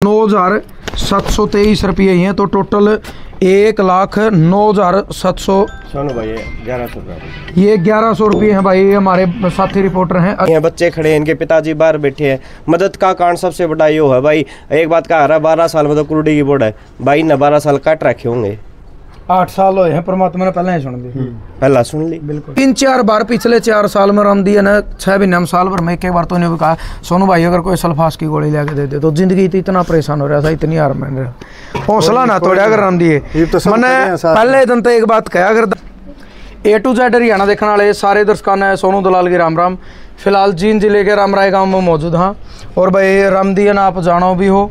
9,723 रुपये ही हैं, तो टोटल 1,09,700। सोनू भाई 1100 रुपये, ये 1100 रुपये हैं भाई। हमारे साथी रिपोर्टर हैं, ये बच्चे खड़े हैं, इनके पिताजी बाहर बैठे हैं। मदद का कारण सबसे बड़ा ये है भाई, एक बात कह रहा है 12 साल में तो कुरुडी की बोर्ड है भाई ने 12 साल काट रखे होंगे। 8 साल हुए हैं, परमात्मा ने पहले ही सुन ली, पहला सुन ली बिल्कुल। 3-4 बार पिछले 4 साल में राम दिया ना, 6 महीने में साल भर में एक बार तो इन्हें भी कहा सोनू भाई अगर कोई सल्फास की गोली लेके दे दे, तो जिंदगी तो इतना परेशान हो रहा था, इतनी हार मान रहा, हौसला ना तोड़ा अगर राम दिए। मैंने पहले दिन तो एक बात कहा, अगर A to Z हरियाणा देखने वाले सारे दर्शकों ने सोनू दलाल की राम राम। फिलहाल जींद जिले के रामराय गाँव में मौजूद हाँ, और भाई राम दिया ना आप जानो भी हो,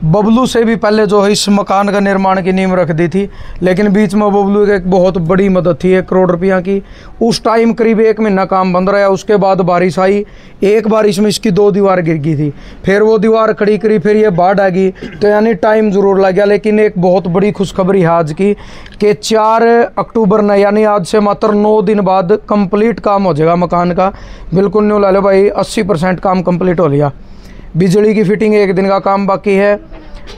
बबलू से भी पहले जो है इस मकान का निर्माण की नींव रख दी थी, लेकिन बीच में बबलू की एक बहुत बड़ी मदद थी 1 करोड़ रुपया की। उस टाइम करीब 1 महीना काम बंद रहा, उसके बाद बारिश आई, एक बारिश में इसकी 2 दीवार गिर गई थी, फिर वो दीवार खड़ी करी, फिर ये बाढ़ आ गई, तो यानी टाइम ज़रूर लग गया। लेकिन एक बहुत बड़ी खुशखबरी है आज की कि 4 अक्टूबर ने, यानी आज से मात्र 9 दिन बाद कंप्लीट काम हो जाएगा मकान का, बिल्कुल न्यू ला लो भाई। 80% काम कंप्लीट हो लिया। बिजली की फिटिंग 1 दिन का काम बाकी है,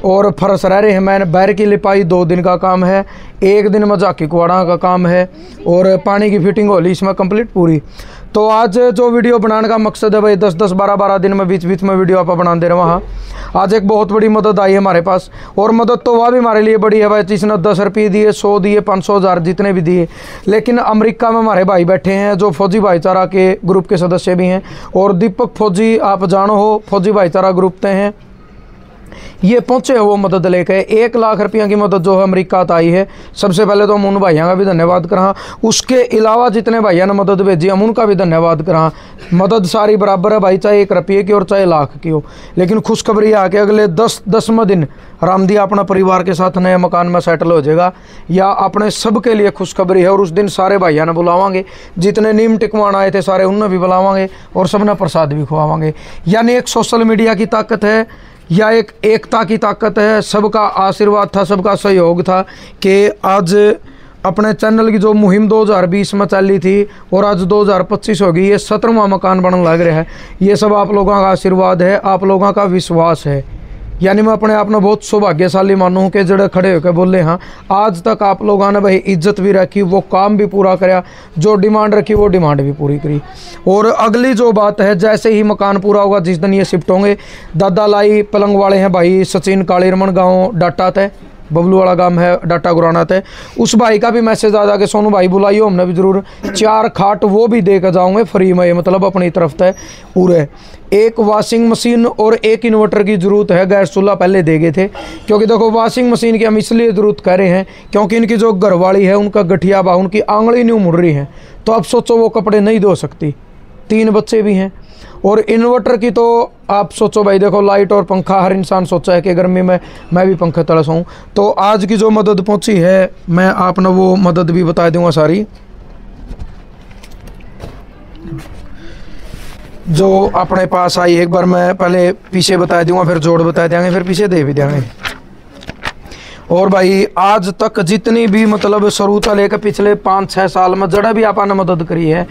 और फर्श रह रहे हैं, मैंने बैर की लिपाई 2 दिन का काम है, 1 दिन में झाकी कुआड़ा का काम है, और पानी की फिटिंग हो ली इसमें कंप्लीट पूरी। तो आज जो वीडियो बनाने का मकसद है भाई, 10-10, 12-12 दिन में बीच बीच में वीडियो आप बना दे रहे वहाँ। आज एक बहुत बड़ी मदद आई है हमारे पास, और मदद तो वह भी हमारे लिए बड़ी है भाई, जिसने 10 रुपये दिए, 100 दिए, 500, 1000 जितने भी दिए। लेकिन अमेरिका में हमारे भाई बैठे हैं जो फौजी भाईचारा के ग्रुप के सदस्य भी हैं, और दीपक फौजी आप जानो हो, फौजी भाईचारा ग्रुप ते हैं, ये पहुंचे हैं वो मदद लेकर। 1 लाख रुपया की मदद जो है अमेरिका तो आई है। सबसे पहले तो हम उन भाइयों का भी धन्यवाद करा, उसके अलावा जितने भाइयों ने मदद भेजी हम उनका भी धन्यवाद करा। मदद सारी बराबर है भाई, चाहे 1 रुपये की और चाहे लाख की हो। लेकिन खुशखबरी आके अगले 10वें दिन रामदिया अपना परिवार के साथ नए मकान में सेटल हो जाएगा, या अपने सबके लिए खुशखबरी है। और उस दिन सारे भाइयों ने बुलावांगे, जितने नीम टिकवाना आए थे सारे उन्हें भी बुलावांगे, और सबने प्रसाद भी खुआवांगे। यानी एक सोशल मीडिया की ताकत है, या एक एकता की ताकत है, सबका आशीर्वाद था, सबका सहयोग था कि आज अपने चैनल की जो मुहिम 2020 में चली थी और आज 2025 हो गई, ये 17वां मकान बनने लग रहा है। ये सब आप लोगों का आशीर्वाद है, आप लोगों का विश्वास है। यानी मैं अपने आप में बहुत सौभाग्यशाली मानूँ कि जड़े खड़े होकर बोले हाँ, आज तक आप लोगों ने भाई इज्जत भी रखी, वो काम भी पूरा कराया, जो डिमांड रखी वो डिमांड भी पूरी करी। और अगली जो बात है, जैसे ही मकान पूरा होगा, जिस दिन ये शिफ्ट होंगे, दादा लाई पलंग वाले हैं भाई सचिन कालीरमन, गाँव डाटा थे, बबलू वाला गांव है, डाटा गुराना थे। उस भाई का भी मैसेज आ कि सोनू भाई बुलाइयो, हमने भी जरूर 4 खाट वो भी दे कर जाऊँगे फ्री में, मतलब अपनी तरफ से पूरे। 1 वॉशिंग मशीन और 1 इन्वर्टर की ज़रूरत है, गैस चूल्हा पहले दे गए थे। क्योंकि देखो वॉशिंग मशीन की हम इसलिए ज़रूरत कर रहे हैं क्योंकि इनकी जो घरवाली है उनका गठिया बा, उनकी आंगली नहीं मुड़ रही है, तो अब सोचो वो कपड़े नहीं धो सकती, 3 बच्चे भी हैं। और इन्वर्टर की तो आप सोचो भाई, देखो लाइट और पंखा, हर इंसान सोचा है कि गर्मी में मैं भी पंखे तले सोऊं। तो आज की जो मदद पहुंची है, मैं आपने वो मदद भी बता दूंगा सारी, जो अपने पास आई। एक बार मैं पहले पीछे बता दूंगा, फिर जोड़ बता देंगे, फिर पीछे दे भी देंगे। और भाई आज तक जितनी भी मतलब शुरू से लेकर पिछले 5-6 साल में जड़ा भी आपने मदद करी है,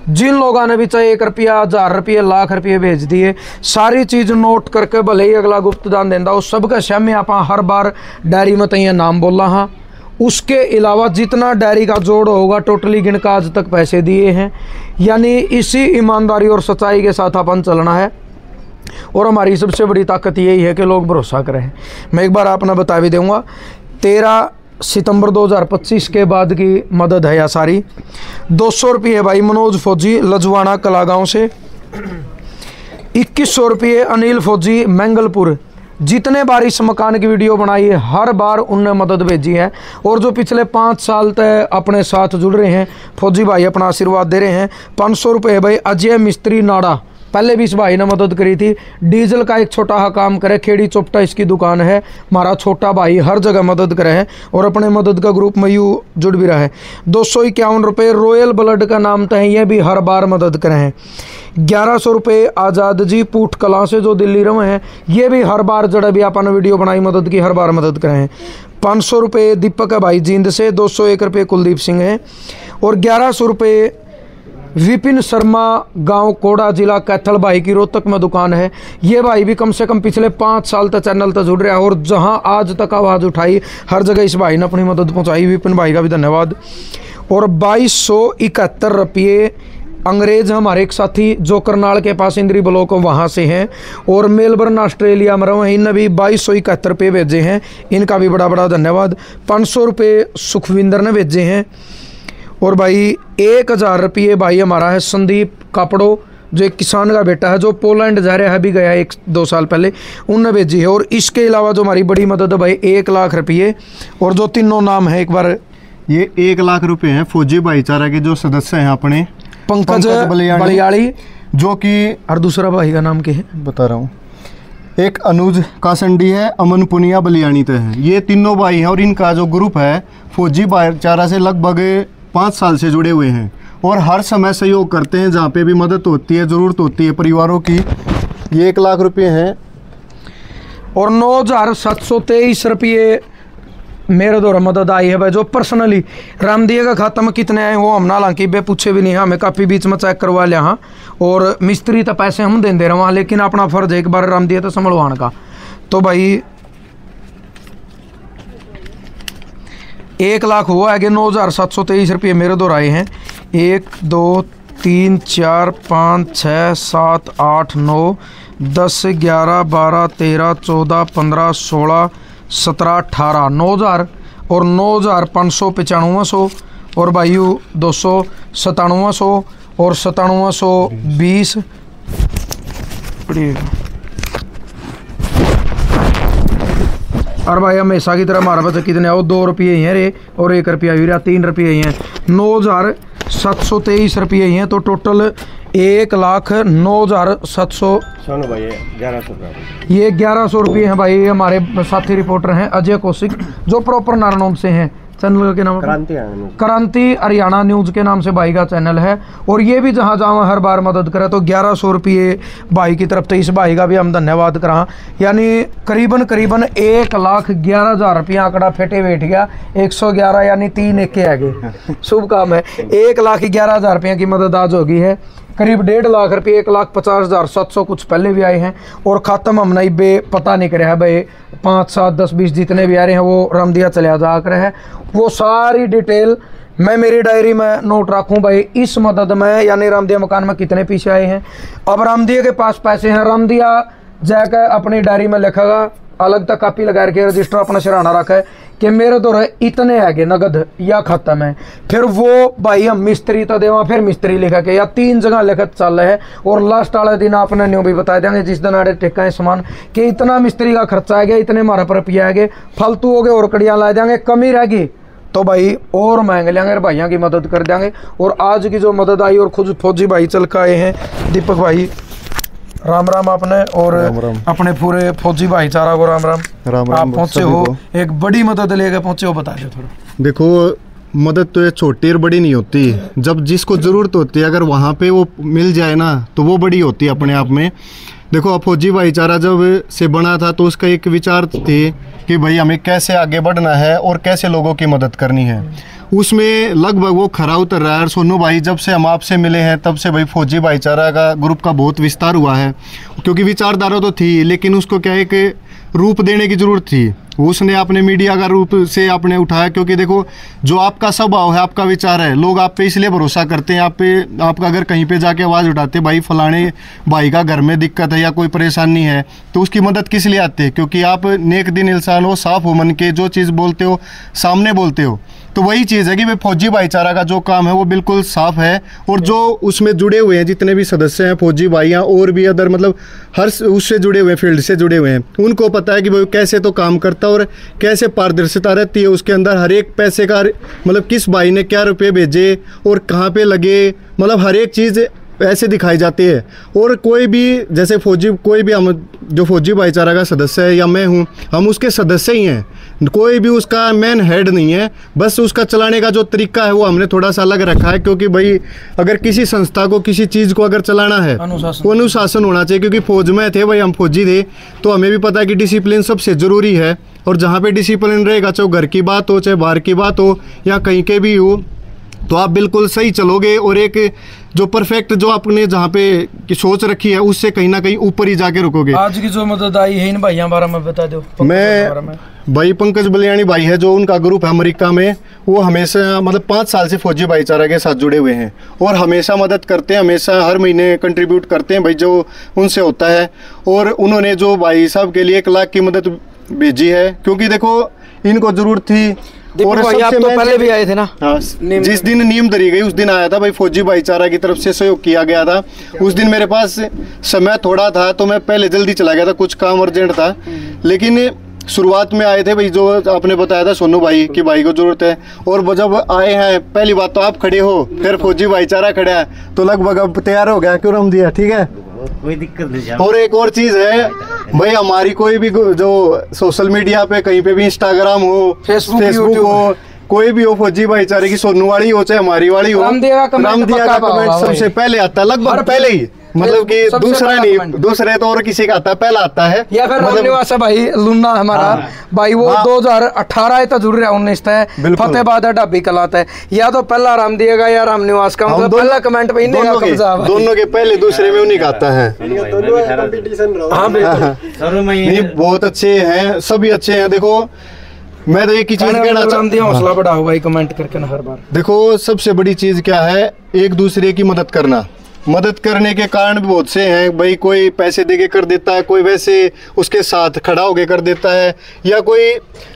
जिन लोगों ने भी चाहे 1 रुपया, 1000 रुपये, लाख रुपये भेज दिए, सारी चीज़ नोट करके भले ही अगला गुप्त दान देंदा, उस सबके सामने आप हर बार डायरी में तैयार नाम बोला हाँ। उसके अलावा जितना डायरी का जोड़ होगा टोटली गिन का आज तक पैसे दिए हैं। यानी इसी ईमानदारी और सच्चाई के साथ अपन चलना है, और हमारी सबसे बड़ी ताकत यही है कि लोग भरोसा करें। मैं एक बार आपने बता भी दूंगा, 13 सितंबर 2025 के बाद की मदद है या सारी। 200 रुपये भाई मनोज फौजी लजवाना कलागांव से, 2100 रुपये अनिल फौजी मंगलपुर। जितने बार इस मकान की वीडियो बनाई है हर बार उनने मदद भेजी है, और जो पिछले 5 साल तक अपने साथ जुड़ रहे हैं फौजी भाई अपना आशीर्वाद दे रहे हैं। 500 रुपये भाई अजय मिस्त्री नाड़ा, पहले भी इस भाई ने मदद करी थी। डीजल का एक छोटा सा काम करे, खेड़ी चोपटा इसकी दुकान है। हमारा छोटा भाई हर जगह मदद करे है, और अपने मदद का ग्रुप में यूँ जुड़ भी रहा है। 251 रुपये रॉयल ब्लड का नाम तो है, ये भी हर बार मदद करे हैं। 1100 रुपये आज़ाद जी पूट कला से जो दिल्ली रहे हैं, ये भी हर बार जड़ा भी आपने वीडियो बनाई मदद की, हर बार मदद करे हैं। 500 रुपये दीपक है भाई जींद से, 201 रुपये कुलदीप सिंह है, और 1100 रुपये विपिन शर्मा, गांव कोड़ा, जिला कैथल, भाई की रोहतक में दुकान है। ये भाई भी कम से कम पिछले 5 साल तक चैनल तक जुड़ रहा है और जहां आज तक आवाज़ उठाई हर जगह इस भाई ने अपनी मदद पहुंचाई। विपिन भाई का भी धन्यवाद। और 2271 रुपये अंग्रेज हमारे एक साथी जो करनाल के पास इंद्री ब्लॉक वहाँ से हैं और मेलबर्न ऑस्ट्रेलिया में रहे हैं, इनने भी 2271 रुपये भेजे हैं, इनका भी बड़ा बड़ा धन्यवाद। 500 रुपये सुखविंदर ने भेजे हैं। और भाई 1000 रुपये भाई हमारा है संदीप कापड़ो, जो एक किसान का बेटा है जो पोलैंड जा रहा है, अभी गया 1-2 साल पहले, उनने भेजी है। और इसके अलावा जो हमारी बड़ी मदद है भाई 1 लाख रुपये। और जो तीनों नाम है एक बार, ये 1 लाख रुपए हैं फौजी भाईचारा के जो सदस्य हैं अपने, पंकज बलियाड़ी, जो कि, और दूसरा भाई का नाम क्या है बता रहा हूँ, एक अनुज कासंडी है, अमन पुनिया बलियाणी तो है। ये तीनों भाई हैं और इनका जो ग्रुप है फौजी भाईचारा से लगभग 5 साल से जुड़े हुए हैं और हर समय सहयोग करते हैं। जहाँ पे भी मदद होती है, ज़रूरत होती है परिवारों की, ये 1 लाख रुपये हैं। और 9723 रुपये मेरे द्वारा मदद आई है भाई, जो पर्सनली रामदिया का खाता में कितने आए वो हम ना हालांकि बे पूछे भी नहीं, हमें काफ़ी बीच में चेक करवा लिया। हाँ, और मिस्त्री तो पैसे हम दे रहे वहाँ, लेकिन अपना फर्ज है एक बार रामदिया तो संभलवान का। तो भाई 1 लाख हुआ है कि 9723 रुपये मेरे द्वारा आए हैं। 1 2 3 4 5 6 7 8 9 10 11 12 13 14 15 16 17 18 9000 और 9595 और भाइयों 297 और 9720 और भाई हमेशा की तरह हमारा बच्चा कितने आओ 2 रुपये ही हैं रे और 1 रुपया भी रहा, 3 रुपये ही हैं। 9723 रुपये ही हैं, तो टोटल 1,09,700। सोनू भाई 1100 रुपये, ये 1100 रुपये हैं भाई। हमारे साथी रिपोर्टर हैं अजय कौशिक, जो प्रॉपर नारनौल से हैं। चैनल के नाम क्रांति हरियाणा न्यूज़ के नाम से भाई का चैनल है। और ये भी जहाँ जहाँ हर बार मदद करे, तो 1100 रुपये भाई की तरफ, तो इस भाई का भी हम धन्यवाद करा। यानी करीबन 1,11,000 रुपया आंकड़ा फेटे बैठ गया, 111 यानी 3 एक के आगे। शुभ काम है। 1,11,000 रुपये की मदद आज होगी है। करीब 1.5 लाख रुपये, 1,50,700 कुछ पहले भी आए हैं। और ख़त्म हम नहीं बे पता नहीं करे है भाई, 5 7 10 20 जितने भी आ रहे हैं वो रामदिया चले जा कर है। वो सारी डिटेल मैं मेरी डायरी में नोट रखूं भाई। इस मदद में यानी रामदिया मकान में कितने पीछे आए हैं। अब रामदिया के पास पैसे हैं, रामदिया जाकर अपनी डायरी में लिखेगा, अलग तक कॉपी लगा के रजिस्टर अपना सिराना रखा है कि मेरे दौर इतने आगे नगद या खत्म है। फिर वो भाई हम मिस्त्री तो देवा, फिर मिस्त्री लिखा के या 3 जगह लिखत चल रहे हैं। और लास्ट वाले दिन आपने न्यू भी बता देंगे जिस दिन आड़े टेका है सामान कि इतना मिस्त्री का खर्चा आ गया, इतने हमारा पर रुपया आ गए, फालतू हो गए और कड़ियाँ ला देंगे, कमी रहेगी तो भाई और महंगे लेंगे और भाइयों की मदद कर देंगे। और आज की जो मदद आई और खुद फौजी भाई चल के आए हैं, दीपक भाई राम राम आपने, और राम। अपने पूरे फौजी भाईचारा को राम राम। आप पहुंचे हो, एक बड़ी मदद लेकर पहुंचे हो, बता दो थोड़ा। देखो मदद तो ये छोटी और बड़ी नहीं होती, जब जिसको ज़रूरत होती है अगर वहाँ पे वो मिल जाए ना तो वो बड़ी होती है अपने आप में। देखो फौजी भाईचारा जब से बना था तो उसका एक विचार थे कि भाई हमें कैसे आगे बढ़ना है और कैसे लोगों की मदद करनी है। उसमें लगभग वो खरा उतर रहा है। और सोनू भाई जब से हम आपसे मिले हैं तब से भाई फौजी भाईचारा का ग्रुप का बहुत विस्तार हुआ है, क्योंकि विचारधारा तो थी लेकिन उसको क्या है कि रूप देने की ज़रूरत थी। उसने अपने मीडिया का रूप से आपने उठाया, क्योंकि देखो जो आपका स्वभाव है, आपका विचार है, लोग आप पे इसलिए भरोसा करते हैं। आप अगर कहीं पे जाके आवाज़ उठाते भाई फलाने भाई का घर में दिक्कत है या कोई परेशानी है, तो उसकी मदद किस लिए आते हैं? क्योंकि आप नेक दिन इंसान हो, साफ हो मन के, जो चीज़ बोलते हो सामने बोलते हो। तो वही चीज़ है कि भाई फौजी भाईचारा का जो काम है वो बिल्कुल साफ है। और जो उसमें जुड़े हुए हैं जितने भी सदस्य हैं, फौजी भाइयाँ और भी अदर मतलब हर उससे जुड़े हुए हैं, फील्ड से जुड़े हुए हैं, उनको पता है कि भाई कैसे तो काम करता है और कैसे पारदर्शिता रहती है उसके अंदर। हर एक पैसे का मतलब किस भाई ने क्या रुपये भेजे और कहाँ पे लगे, मतलब हर एक चीज़ ऐसे दिखाई जाती है। और कोई भी जैसे फौजी, कोई भी हम जो फौजी भाईचारा का सदस्य है या मैं हूँ, हम उसके सदस्य ही हैं, कोई भी उसका मेन हेड नहीं है। बस उसका चलाने का जो तरीका है वो हमने थोड़ा सा अलग रखा है, क्योंकि भाई अगर किसी संस्था को किसी चीज़ को अगर चलाना है वो अनुशासन होना चाहिए। क्योंकि फौज में थे भाई, हम फौजी थे, तो हमें भी पता है कि डिसिप्लिन सबसे ज़रूरी है। और जहाँ पे डिसिप्लिन रहेगा, चाहे घर की बात हो, चाहे बाहर की बात हो या कहीं के भी हो, तो आप बिल्कुल सही चलोगे और एक जो परफेक्ट जो आपने जहाँ पे की सोच रखी है उससे कहीं ना कहीं ऊपर ही जाके रुकोगे। आज की जो मदद आई है इन भाइयों बारे में बता दो। मैं भाई पंकज बलियानी भाई है, जो उनका ग्रुप है अमेरिका में, वो हमेशा मतलब 5 साल से फौजी भाईचारा के साथ जुड़े हुए हैं और हमेशा मदद करते हैं, हमेशा हर महीने कंट्रीब्यूट करते हैं भाई जो उनसे होता है। और उन्होंने जो भाई साहब के लिए 1 लाख की मदद भेजी है, क्योंकि देखो इनको जरूरत थी। और आप तो पहले भी आए थे ना? हाँ, जिस दिन नीम धरी गई उस दिन आया था भाई, फौजी भाईचारा की तरफ से सहयोग किया गया था। उस दिन मेरे पास समय थोड़ा था तो मैं पहले जल्दी चला गया था, कुछ काम अर्जेंट था। लेकिन शुरुआत में आए थे भाई, जो आपने बताया था सोनू भाई कि भाई को जरूरत है, और जब आए हैं पहली बात तो आप खड़े हो, फिर फौजी भाईचारा खड़ा है, तो लगभग अब तैयार हो गया। क्यों रम दिया, ठीक है, कोई दिक्कत नहीं। और एक और चीज है भाई, हमारी कोई भी जो सोशल मीडिया पे कहीं पे भी इंस्टाग्राम हो, फेसबुक हो, कोई भी हो, फौजी भाईचारे की सोनू वाली हो चाहे हमारी वाली हो, राम दिया का कमेंट सबसे पहले आता है, लगभग पहले ही, मतलब कि दूसरा नहीं, दूसरे तो और किसी का आता है, पहला आता है। या फिर रामनिवास है भाई लुन्ना हमारा भाई, वो 2018 तक जुड़ रहा, 19 है, फतेहाबाद है, ढाबी कलात है, या तो पहला राम दिएगा या रामनिवास का, मतलब पहला कमेंट पे दोनों के पहले दूसरे में उन्हीं का आता है। नहीं, बहुत अच्छे हैं, सभी अच्छे हैं। देखो मैं तो एक ही चीज कहना चाहता हूँ, हौसला बढ़ाओ भाई कमेंट करके ना हर बार। देखो सबसे बड़ी चीज क्या है, एक दूसरे की मदद करना। मदद करने के कारण भी बहुत से हैं भाई, कोई पैसे देके कर देता है, कोई वैसे उसके साथ खड़ा होके कर देता है, या कोई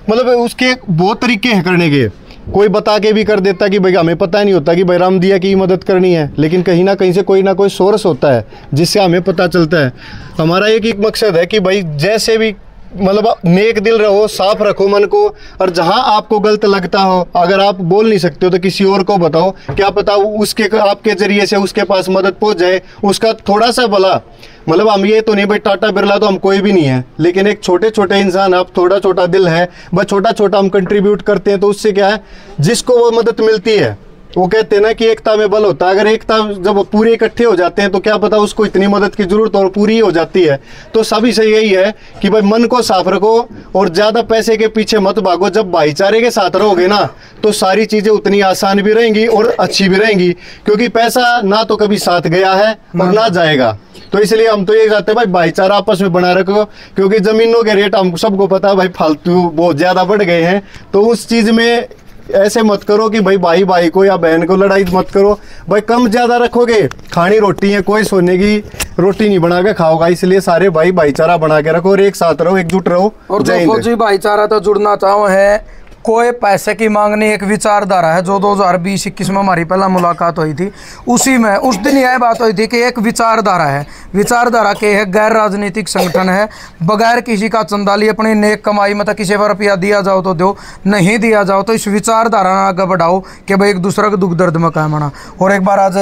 मतलब उसके बहुत तरीके हैं करने के। कोई बता के भी कर देता है कि भाई हमें पता नहीं होता कि भाई राम दिया की मदद करनी है, लेकिन कहीं ना कहीं से कोई ना कोई सोर्स होता है जिससे हमें पता चलता है। हमारा एक मकसद है कि भाई जैसे भी मतलब नेक दिल रहो, साफ रखो मन को, और जहां आपको गलत लगता हो, अगर आप बोल नहीं सकते हो तो किसी और को बताओ, क्या पता उसके आपके जरिए से उसके पास मदद पहुंच जाए, उसका थोड़ा सा भला। मतलब हम ये तो नहीं भाई टाटा बिरला तो हम कोई भी नहीं है, लेकिन एक छोटे छोटे इंसान, आप थोड़ा छोटा दिल है, बस छोटा छोटा हम कंट्रीब्यूट करते हैं, तो उससे क्या है, जिसको वो मदद मिलती है, वो कहते हैं ना कि एकता में बल होता है। अगर एकता जब पूरे इकट्ठे हो जाते हैं तो क्या पता उसको इतनी मदद की जरूरत और पूरी हो जाती है। तो सभी से यही है कि भाई मन को साफ रखो और ज़्यादा पैसे के पीछे मत भागो। जब भाईचारे के साथ रहोगे ना तो सारी चीज़ें उतनी आसान भी रहेंगी और अच्छी भी रहेंगी, क्योंकि पैसा ना तो कभी साथ गया है और ना जाएगा। तो इसलिए हम तो ये चाहते हैं भाई भाईचारा आपस में बना रखो, क्योंकि ज़मीनों के रेट हम सबको पता है भाई फालतू बहुत ज़्यादा बढ़ गए हैं। तो उस चीज़ में ऐसे मत करो कि भाई भाई को या बहन को लड़ाई मत करो भाई, कम ज्यादा रखोगे, खानी रोटी है, कोई सोने की रोटी नहीं बना के खाओगा। इसलिए सारे भाई भाईचारा बना के रखो और एक साथ रहो, एकजुट रहो। और जो फौजी भाईचारा तो जुड़ना चाहो है, कोई पैसे की मांग नहीं, एक विचारधारा है। जो 2020-21 में हमारी पहला मुलाकात हुई थी, उसी में उस दिन यह बात हुई थी कि एक विचारधारा है, विचारधारा के है गैर राजनीतिक संगठन है, बगैर किसी का चंदा लिए अपनी नेक कमाई मतलब किसी पर रुपया दिया जाओ तो दो, नहीं दिया जाओ तो इस विचारधारा आगे बढ़ाओ कि भाई एक दूसरे के दुख दर्द में काम आना। और एक बार आज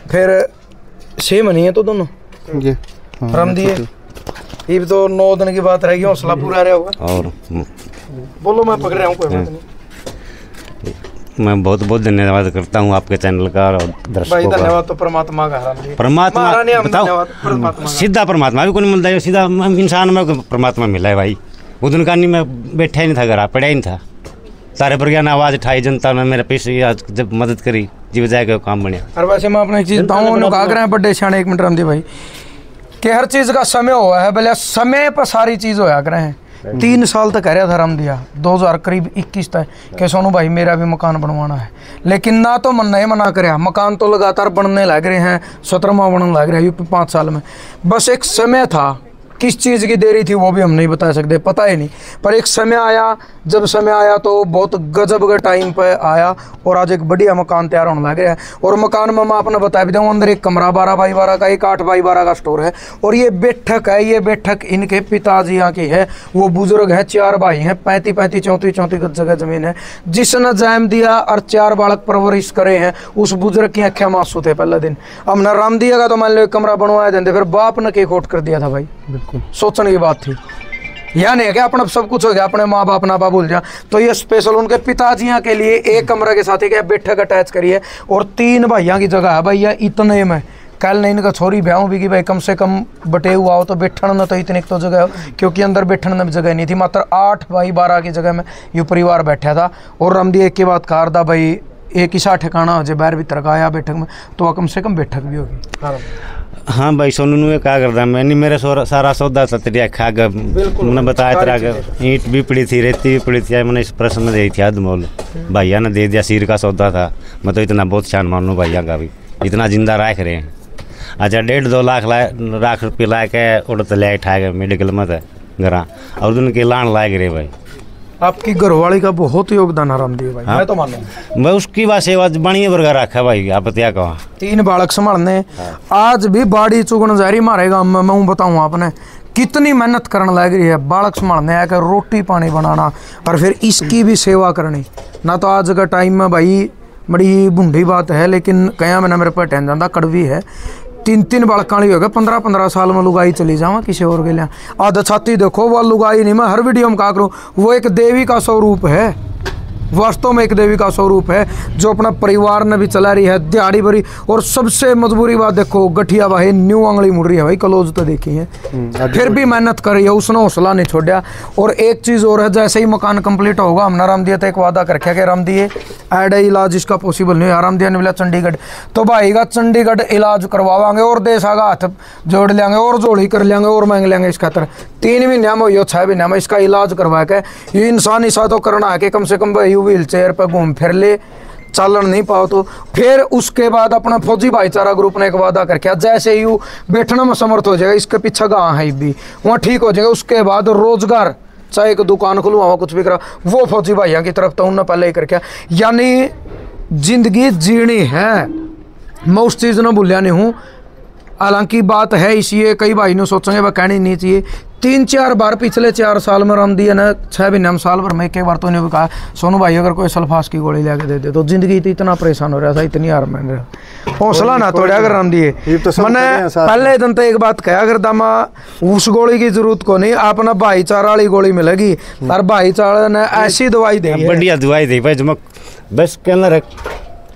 फिर 6 महीने है तो दोनों रम दिए, ये तो 9 दिन की बात रहेगी, हौसला पूरा रहा होगा। और बोलो, मैं पकड़ रहा हूँ, कोई बात नहीं। मैं बहुत बहुत धन्यवाद करता हूँ आपके चैनल का और दर्शकों भाई, का। धन्यवाद तो परमात्मा का, परमात्मा बताओ, सीधा परमात्मा भी कोई मिलता है, सीधा इंसान में परमात्मा मिला है भाई। वो दिन का नहीं, मैं बैठा ही नहीं था, घर पड़ा ही नहीं था, सारे पर ज्ञान आवाज़ उठाई जनता ने, मेरे पैसे आज जब मदद करी जी बजाय का काम बने। और वैसे मैं अपने एक चीज़ बताऊँ, कहा कर बड़े सियाने 1 मिनट रामदेव भाई कि हर चीज़ का समय हुआ है, भले समय पर सारी चीज़ होया करे हैं। 3 साल तक कह रहा था राम दिया 2021 तक कि सोनू भाई मेरा भी मकान बनवाना है, लेकिन ना तो मन नहीं मना कर, मकान तो लगातार बनने लग रहे हैं, 17वां बनने लग रहा है यूपी 5 साल में। बस एक समय था, किस चीज़ की देरी थी वो भी हम नहीं बता सकते, पता ही नहीं, पर एक समय आया, जब समय आया तो बहुत गजब का टाइम पे आया और आज एक बढ़िया मकान तैयार होने लग रहा है। और मकान में मैं आपने बता भी दूँ, अंदर एक कमरा 12x12 का, एक 8x12 का स्टोर है, और ये बैठक है, ये बैठक इनके पिताजी यहाँ की है, वो बुजुर्ग हैं, 4 भाई हैं, 35-35 34 जगह ज़मीन है, जिसने जैम दिया और 4 बालक परवरिश करे हैं, उस बुजुर्ग की आँखें मासूम थे पहले दिन। हमने राम दिया का तो मान लो एक कमरा बनवाया देते, फिर बाप ने केक कर दिया था भाई, सोचने की बात थी, यह नहीं है कि अपना सब कुछ हो गया, अपने माँ बाप ना बाप भूल जा। तो ये स्पेशल उनके पिताजियाँ के लिए एक कमरे के साथ एक बैठक अटैच करिए, और 3 भाइयों की जगह है भैया इतने में। कल नहीं इनका छोरी ब्याह भी कि भाई कम से कम बटे हुआ हो तो बैठने में तो इतने तो जगह हो, क्योंकि अंदर बैठने में जगह नहीं थी, मात्र 8x12 की जगह में ये परिवार बैठा था। और रामदी एक की बात कार था भाई, एक ही सा ठिकाना हो जाए बाहर भीतर का आया बैठक में तो कम से कम बैठक भी होगी। हाँ भाई सोनू ने क्या करता मैंने मेरे सारा सौदा था तेरी खा गया मैंने बताया तरह ईंट भी पड़ी थी रेती भी पड़ी थी मैंने इस प्रश्न में दी थी अधमोल भैया ने दे दिया सिर का सौदा था मैं तो इतना बहुत शान मानूँ भैया का भी इतना जिंदा रख रहे हैं। अच्छा 1.5-2 लाख रुपये ला के उड़ तो ले उठा गए मेडिकल में घर और उनके लान लाए गए भाई। आपकी घरवाली का बहुत योगदान है रामदेव भाई। हाँ? मैं तो मानूं मैं उसकी बात सेवा बढ़िया वर्गा रखा भाई आप क्या कहा 3 बालक संभालने आज भी बाड़ी चुगन जा रही मारे गाँव में। मैं बताऊँ आपने कितनी मेहनत करने लग रही है बालक संभालने आकर रोटी पानी बनाना और फिर इसकी भी सेवा करनी ना। तो आज का टाइम में भाई बड़ी बूढ़ी बात है लेकिन कया मैंने मेरे पर टहन जाता कड़वी है 3 बालक वाली हो गए 15-15 साल में लुगाई चली जावा किसी और के लिए आधा छाती देखो वो लुगाई नहीं। मैं हर वीडियो में कहा करूँ वो एक देवी का स्वरूप है वास्तव में एक देवी का स्वरूप है जो अपना परिवार ने भी चला रही है दिहाड़ी भरी। और सबसे मजबूरी बात देखो गठिया भाई न्यू आंगली मुड़ रही है भाई कलोज तो देखी है फिर भी मेहनत कर रही है उसने हौसला नहीं छोड़ा। और एक चीज़ और है जैसे ही मकान कंप्लीट होगा हमने राम दिया था एक वादा कर रखा कि राम दिए एड इलाज इसका पॉसिबल नहीं है। राम दिया ने बोला चंडीगढ़ तो भाई का चंडीगढ़ इलाज करवावांगे और देश आगा हाथ जोड़ लेंगे और जोड़ी कर लेंगे और मांग लेंगे। इस खातर 3 महीने में यो 6 महीने में इसका इलाज करवा के ये इंसान ऐसा तो करना है कि कम से कम भाई व्हील चेयर पर घूम फिर ले चलन नहीं पाओ तो फिर उसके बाद अपना फौजी भाईचारा ग्रुप ने एक वादा करके जैसे ही बैठने में समर्थ हो जाएगा इसके पीछे गाँव है भी वहाँ ठीक हो जाएगा। उसके बाद रोजगार चाहे एक दुकान खुलवा कुछ भी करा वो फौजी भाइयों की तरफ तो उन्होंने पहले ही करके यानी जिंदगी जीनी है। मैं उस चीज़ ने भूलिया नहीं हूँ हालांकि बात है इसलिए कई भाई ने सोचेंगे वह कहनी नहीं चाहिए 3-4 बार पिछले 4 साल में राम दिया ना 6 महीने में साल भर में एक बार तो उन्हें भी कहा सोनू भाई अगर कोई सल्फास की गोली लेके दे दे तो जिंदगी तो इतना परेशान हो रहा था इतनी हार मान रहा हौसला ना तोड़ा अगर राम दिए मैंने पहले दिन तो एक बात कहा अगर दामा उस गोली की जरूरत को नहीं अपना भाईचारा वाली गोली मिलेगी और भाईचारा ने ऐसी दवाई दी बढ़िया दवाई दी भाई बस कहना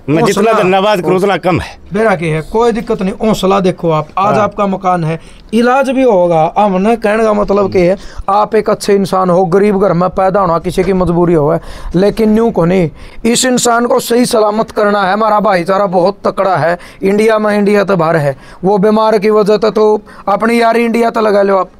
मैं जितना धन्यवाद करूँ उतना कम है मेरा की है कोई दिक्कत नहीं। हौसला देखो आप आज आपका मकान है इलाज भी होगा। हमने कहने का मतलब कि है आप एक अच्छे इंसान हो गरीब घर में पैदा होना किसी की मजबूरी हो लेकिन न्यू को नहीं इस इंसान को सही सलामत करना है। हमारा भाईचारा बहुत तकड़ा है इंडिया में इंडिया तो बाहर है वो बीमार की वजह से तो अपनी यारी इंडिया तो लगा लो आप।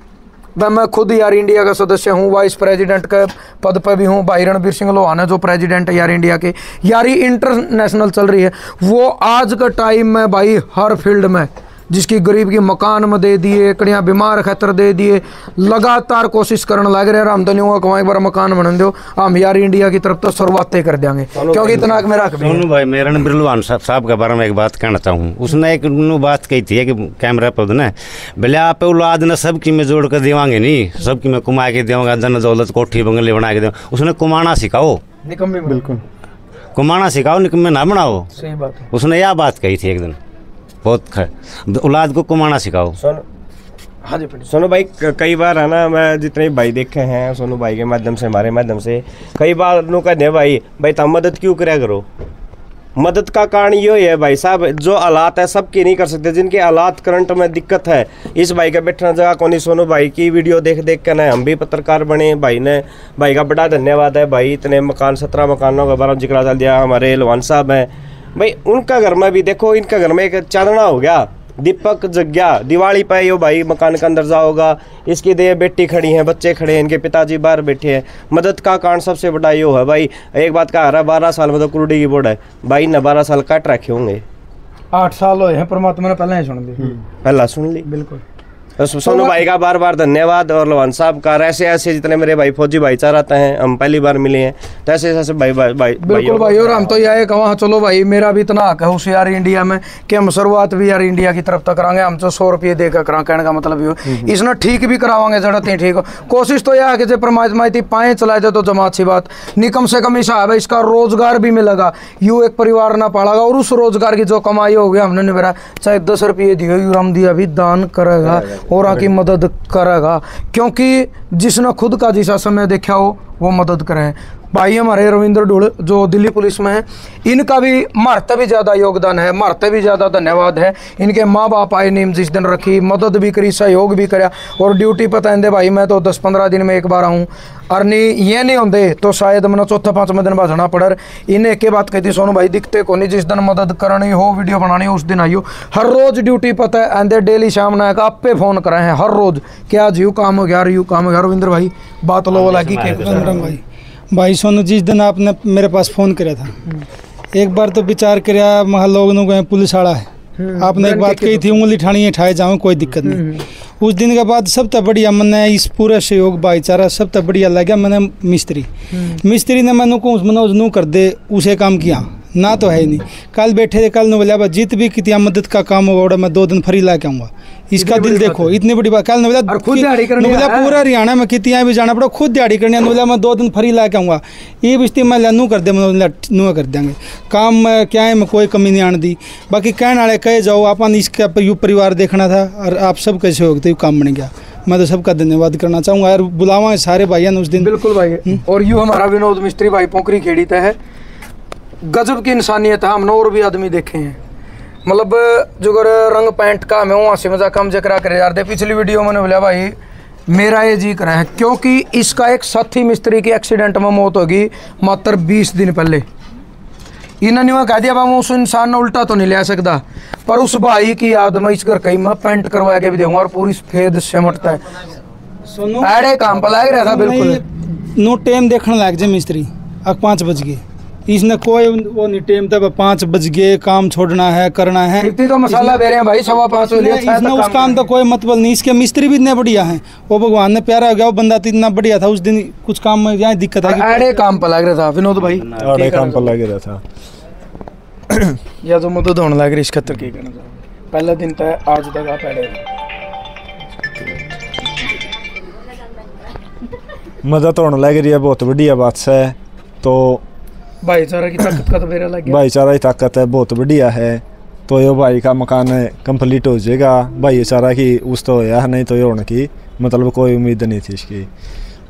मैं खुद यार इंडिया का सदस्य हूँ वाइस प्रेसिडेंट के पद पर भी हूँ। भाई रणबीर सिंह लोहान है जो प्रेसिडेंट है यार इंडिया के यारी इंटरनेशनल चल रही है वो आज का टाइम में भाई हर फील्ड में जिसकी गरीब की मकान में दे दिए कड़िया बीमार खतर दे दिए लगातार कोशिश करने लग रहे हैं। हम तो नहीं हुआ कमाई बार मकान बना दो हम यार इंडिया की तरफ तो शुरुआत कर देंगे क्योंकि इतना मेरा सोनू भाई मैं रणबीर लोहान साहब के बारे में एक बात कहना चाहूँ। उसने एक बात कही थी कि कैमरा पर ना बोले आप औलाद ने सबकी मैं जोड़ कर देवांगे नहीं सबकी मैं कुमा के देवांगा धन दौलत कोठी बंगले बना के दूँ। उसने कुमाना सिखाओ बिल्कुल कुमाना सिखाओ निकम्मे ना बनाओ। सही बात है उसने यह बात कही थी एक दिन बहुत औलाद को कमाना सिखाओ। हाँ जी सोनू भाई कई बार है ना मैं जितने भाई देखे हैं सोनू भाई के माध्यम से हमारे माध्यम से कई बार नु कहते हैं भाई तुम मदद क्यों करे करो। मदद का कारण ये है भाई साहब जो हालात है सबकी नहीं कर सकते जिनके हालात करंट में दिक्कत है इस भाई का बैठना जगह कौन सोनू भाई की वीडियो देख देख कर ना हम भी पत्रकार बने। भाई का बड़ा धन्यवाद है भाई इतने मकान 17 मकानों का बारे में जिक्र डाल दिया। हमारे लोहान साहब हैं भाई उनका घर में भी देखो इनका घर में एक चांदना हो गया दीपक जग गया दिवाली पे यो भाई मकान का अंदर जाओगा इसकी दे बेटी खड़ी हैं बच्चे खड़े हैं इनके पिताजी बाहर बैठे हैं। मदद का कारण सबसे बड़ा यो है भाई एक बात कहा रहा 12 साल में तो कुरुडी की बोर्ड है भाई ने 12 साल काट रखे होंगे 8 साल हुए हैं परमात्मा ने पहले ही सुन ली पहला सुन ली बिल्कुल। सोनू भाई का बार बार धन्यवाद और लोहान साहब का ऐसे ऐसे जितने मेरे भाई फौजी भाईचारा आते हैं हम पहली बार मिले हैं तो ऐसे ऐसे भाई बिल्कुल भाई। और हम तो यह कहा चलो भाई मेरा भी इतना हक है उस यार इंडिया में कि हम शुरुआत भी यार इंडिया की तरफ तक कराएंगे। हम तो 100 रुपये देकर करा कहने का मतलब ये इसने ठीक भी करावांगे जरूरत नहीं ठीक हो कोशिश तो यह है कि जो परमात्मा इतनी पाए चलाए थे तो जमा अच्छी बात नहीं कम से कम हिसाब है इसका रोजगार भी मिलेगा यू एक परिवार ना पालेगा और उस रोजगार की जो कमाई होगी हमने नहीं मेरा चाहे 10 रुपये दिए राम दिया भी दान करेगा और आकी मदद करेगा क्योंकि जिसने खुद का जैसा समय देखा हो वो मदद करे। भाई हमारे रविंद्र ढूल जो दिल्ली पुलिस में है, इनका भी मारते भी ज़्यादा योगदान है, मारते भी ज़्यादा धन्यवाद है। इनके माँ बाप आए नीम जिस दिन रखी, मदद भी करी, सहयोग भी कराया और ड्यूटी पर तैंदे भाई मैं तो 10-15 दिन में एक बार आऊँ और नहीं ये नहीं होंगे तो शायद मैंने 4-5वें दिन भाजना पड़र। इन्हें एक बात कहती सोनू भाई दिखते को नहीं, जिस दिन मदद करनी हो वीडियो बनानी हो उस दिन आइयो। हर रोज ड्यूटी पता है आंदे डेली शाम ना आप पे फोन करे हैं हर रोज क्या जी काम हो गया यू काम हो गया। रविंद्र भाई बात लो लगी भाई सोनू जिस दिन आपने मेरे पास फ़ोन किया था एक बार तो विचार किया महा लोग पुलिस वाला है, आपने एक बात कही थी उंगली ठानी ठाए जाऊँ कोई दिक्कत नहीं। उस दिन के बाद सब तक बढ़िया मैंने इस पूरा सहयोग भाईचारा सब तक बढ़िया लगा। मैंने मिस्त्री ने मैंने को मनोज नू कर दे उसे काम किया ना तो है नहीं। कल बैठे थे कल बोला जित भी कितना मदद का काम होगा मैं 2 दिन फ्री ला के आऊँगा। इसका दिल देखो इतनी बड़ी बात। कल ने बोला पूरा हरियाणा में कितना भी जाना पड़ा खुद दिहाड़ी करनी बोला मैं 2 दिन फ्री ला के आऊँगा। ये बिस्ती मैं नू कर दे नू कर देंगे काम में क्या है मैं कोई कमी नहीं आने दी। बाकी कहने वाले कहे जाओ अपन इसका यू परिवार देखना था और आप सब कैसे हो गए काम बन गया। मैं तो सबका धन्यवाद करना चाहूँगा यार बुलावा सारे भाइयों ने उस दिन। बिल्कुल भाई और यूँ हमारा विनोद मिस्त्री भाई पोखरी खेड़ी तय है गजब की इंसानियत है। हमने और भी आदमी देखे हैं मतलब जो रंग पैंट का हमें वहाँ से मजाक हम जकरा करे यार दे। पिछली वीडियो मैंने बोला भाई मेरा ये जी करा है क्योंकि इसका एक साथी मिस्त्री की एक्सीडेंट में मौत होगी मात्र 20 दिन पहले। इन्होंने कह दिया उस इंसान ने उल्टा तो नहीं ले सकता पर उस भाई की याद में इस घर कहीं मैं पेंट करवा के भी दूंगा और पूरी सफेद सिमटता है अड़े काम पर लग रहा था। बिल्कुल नो टाइम देखने लग जाए मिस्त्री अब 5 बज गए इसने कोई वो नहीं टाइम तब 5 बज गए काम छोड़ना है करना है इतनी तो मसाला दे रहे हैं भाई 5:15 इसने उस काम का कोई मतलब नहीं। इसके मिस्त्री भी इतने बढ़िया हैं वो भगवान ने प्यारा हो गया वो बंदा तो इतना बढ़िया था। उस दिन कुछ काम में यहाँ दिक्कत है अड़े काम पर लग रहा था विनोद भाई अड़े काम पर लग रहा था या तो मदद होने लग रही इस खतर की करना पहला दिन तय आज तक आप अड़े मदद होने लग रही है बहुत बढ़िया बात है। तो भाईचारा की ताकत का तो मेरा लग गया भाईचारा की ताकत है बहुत बढ़िया है। तो ये भाई का मकान कंप्लीट हो जाएगा भाईचारा की उस तो होया नहीं तो ये होने की मतलब कोई उम्मीद नहीं थी इसकी।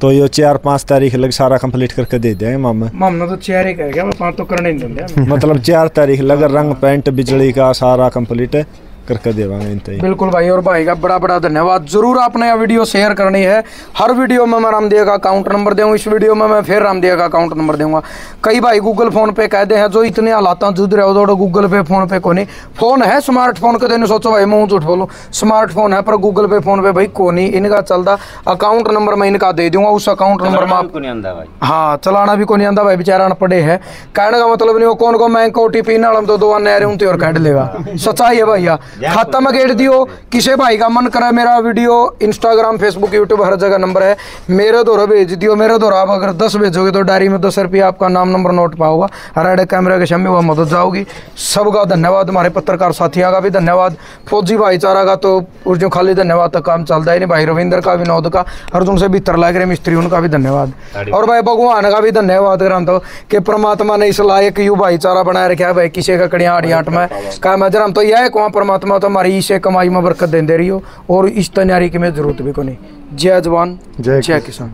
तो ये 4-5 तारीख लग सारा कंप्लीट करके दे देंगे मामला तो 4 ही करेगा 5 तो करने नहीं देंगे मतलब 4 तारीख लग रंग पेंट बिजली का सारा कंप्लीट करके देवांगे। बिल्कुल भाई और भाई का बड़ा बड़ा धन्यवाद। जरूर आपने यह वीडियो शेयर करनी है। हर वीडियो में मैं रामदेव का अकाउंट नंबर दूंगा, इस वीडियो में मैं फिर रामदेव का अकाउंट नंबर दूंगा। कई भाई गूगल फोन पे कहते हैं जो इतने हालात जुद रहे हो गूगल पे फोन पे को नहीं फोन है स्मार्टफोन के दिन सोचो भाई मुँह झूठ बोलो स्मार्टफोन है पर गूगल पे फोन पे भाई को नहीं इनका चलता। अकाउंट नंबर मैं इनका दे दूंगा उस अकाउंट नंबर में आप हाँ चलाना भी को नहीं आंदा भाई बेचारा पड़े है कहने का मतलब नहीं वो कौन को मैं OTP ना तो 2 नहरे उनते और काट लेगा सच्चाई है भैया खाता में गेट दियो। किसी भाई का मन करे मेरा वीडियो इंस्टाग्राम फेसबुक यूट्यूब हर जगह नंबर है मेरे द्वारा भेज दियो। मेरे द्वारा आप अगर 10 भेजोगे तो डायरी में 10 रुपये आपका नाम नंबर नोट पाओगा हर कैमरे के सामने वह मदद जाओगी। सबका धन्यवाद। हमारे पत्रकार साथियों का भी धन्यवाद। फौजी भाईचारा का तो जो खाली धन्यवाद तक काम चलता है नहीं भाई रविंद्र का विनोद का अर्जुन से भीतर लग रहे मिस्त्री उनका भी धन्यवाद और भाई भगवान का भी धन्यवाद कराता कि परमात्मा ने इस लायक यू भाईचारा बनाए रखा है भाई किसी का कड़िया आठ में का मैं जरा तो यह कहूँ परमात्मा तो हमारी इसे कमाई में बरकत दे रही हो और इस तैयारी की में जरूरत भी को नहीं। जय जवान जय किसान।